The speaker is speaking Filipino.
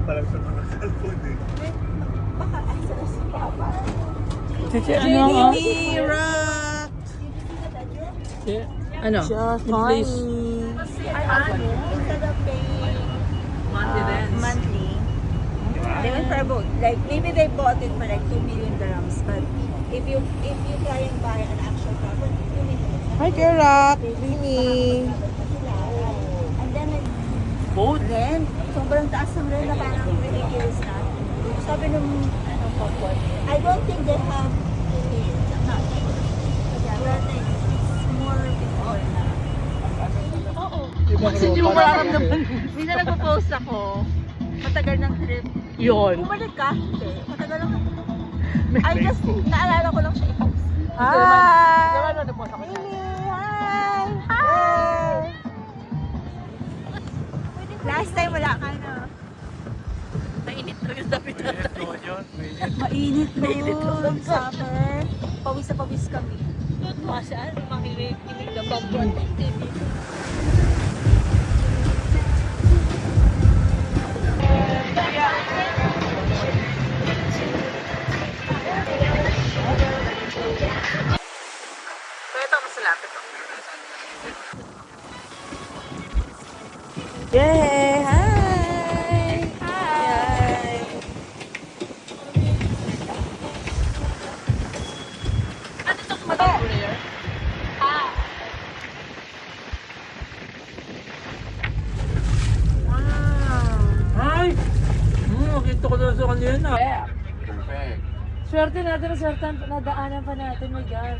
pa lang sa mga cellphone eh. Baka asa na si Papa. Chichi, ano ang Rock! Ano? Just Please. Ay, ano? Instead of paying monthly, they went for a boat. Like, maybe they bought it for like 2 million dirhams, but if you try and buy an actual property, 2 million. Hi, Kuya Rock! Rini! And then, like, Boat? then, sobrang taas ng rent na parang ridiculous na. Sabi nung, couple, I don't think they have kids. I'm not sure. But it's more before na. Kasi di mo mararamdaman. Minsan nagpo-post ako, matagal ng trip. Yun. Bumalik ka? Hindi. Matagal lang. I just, naalala ko lang siya i-post. Hi! Ano po sa kanya? Hi! Hi! Last time wala ka na. Mainit talaga sa dapat natin. Mainit noon. Summer. Pawis na pawis kami. Masaan, makinig na background ng TV. Kaya ito mas lapit ako. Yay! Hi! Hi! Ano ito kumatapos? Ay! Nakita ko na sa kanina. Perfect. Swerte natin na swerte nadaanan pa natin, my God.